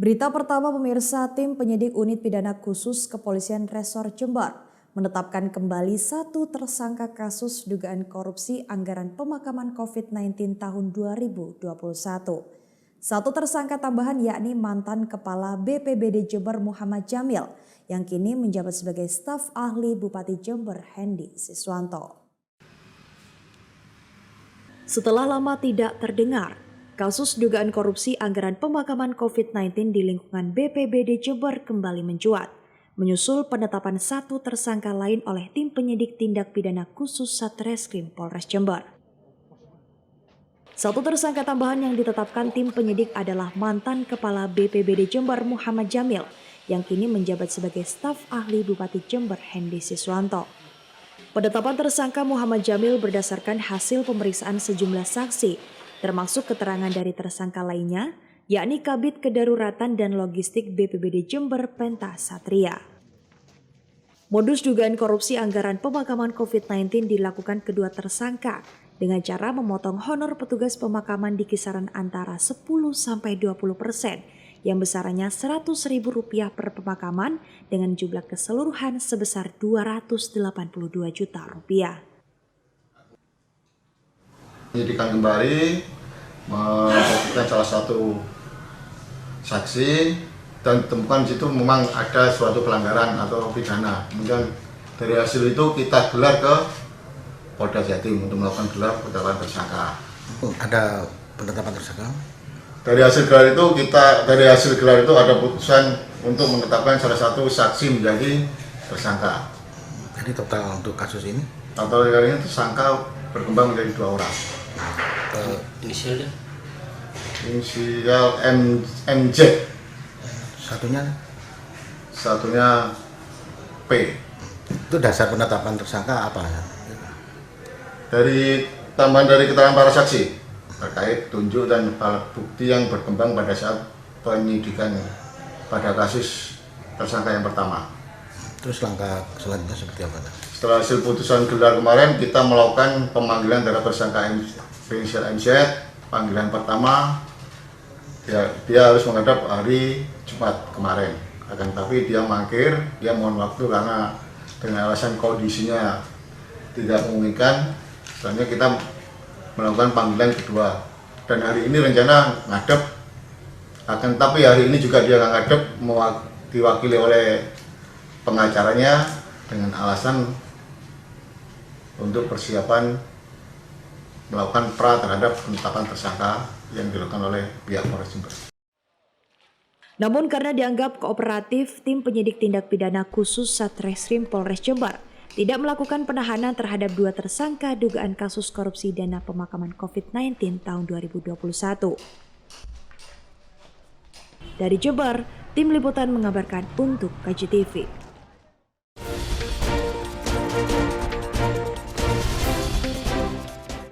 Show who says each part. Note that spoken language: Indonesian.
Speaker 1: Berita pertama pemirsa, tim penyidik unit pidana khusus Kepolisian Resor Jember menetapkan kembali satu tersangka kasus dugaan korupsi anggaran pemakaman COVID-19 tahun 2021. Satu tersangka tambahan yakni mantan Kepala BPBD Jember Muhammad Jamil yang kini menjabat sebagai staf ahli Bupati Jember Hendy Siswanto. Setelah lama tidak terdengar, kasus dugaan korupsi anggaran pemakaman COVID-19 di lingkungan BPBD Jember kembali mencuat, menyusul penetapan satu tersangka lain oleh tim penyidik tindak pidana khusus Satreskrim Polres Jember. Satu tersangka tambahan yang ditetapkan tim penyidik adalah mantan Kepala BPBD Jember Muhammad Jamil yang kini menjabat sebagai staf ahli Bupati Jember Hendy Siswanto. Penetapan tersangka Muhammad Jamil berdasarkan hasil pemeriksaan sejumlah saksi, termasuk keterangan dari tersangka lainnya, yakni Kabid Kedaruratan dan Logistik BPBD Jember Penta Satria. Modus dugaan korupsi anggaran pemakaman COVID-19 dilakukan kedua tersangka dengan cara memotong honor petugas pemakaman di kisaran antara 10-20% yang besarannya Rp100.000 per pemakaman dengan jumlah keseluruhan sebesar Rp282 juta.
Speaker 2: Penyidikan kembali menetapkan salah satu saksi dan ditemukan di situ memang ada suatu pelanggaran atau pidana. Kemudian dari hasil itu kita gelar ke Polda Jatim untuk melakukan gelar penetapan tersangka.
Speaker 3: Ada penetapan tersangka?
Speaker 2: Dari hasil gelar itu ada putusan untuk menetapkan salah satu saksi menjadi tersangka.
Speaker 3: Jadi total untuk kasus ini?
Speaker 2: Total kali ini tersangka berkembang menjadi 2 orang.
Speaker 3: Inisialnya?
Speaker 2: Inisial MJ. Satunya P.
Speaker 3: Itu dasar penetapan tersangka apa?
Speaker 2: Dari tambahan dari keterangan para saksi terkait tunjuk dan bukti yang berkembang pada saat penyidikan pada kasus tersangka yang pertama.
Speaker 3: Terus langkah selanjutnya seperti apa?
Speaker 2: Setelah hasil putusan gelar kemarin, kita melakukan pemanggilan terhadap tersangka inisial MZ. Panggilan pertama, dia harus menghadap hari Jumat kemarin. Akan tapi dia mangkir, dia mohon waktu karena dengan alasan kondisinya tidak memungkinkan. Selanjutnya kita melakukan panggilan kedua. Dan hari ini rencana ngadep. Akan tapi hari ini juga dia akan ngadep diwakili oleh pengacaranya dengan alasan untuk persiapan melakukan pra terhadap penetapan tersangka yang dilakukan oleh pihak Polres Jember.
Speaker 1: Namun karena dianggap kooperatif, tim penyidik tindak pidana khusus Satreskrim Polres Jember tidak melakukan penahanan terhadap 2 tersangka dugaan kasus korupsi dana pemakaman COVID-19 tahun 2021. Dari Jember, tim liputan mengabarkan untuk KJTV.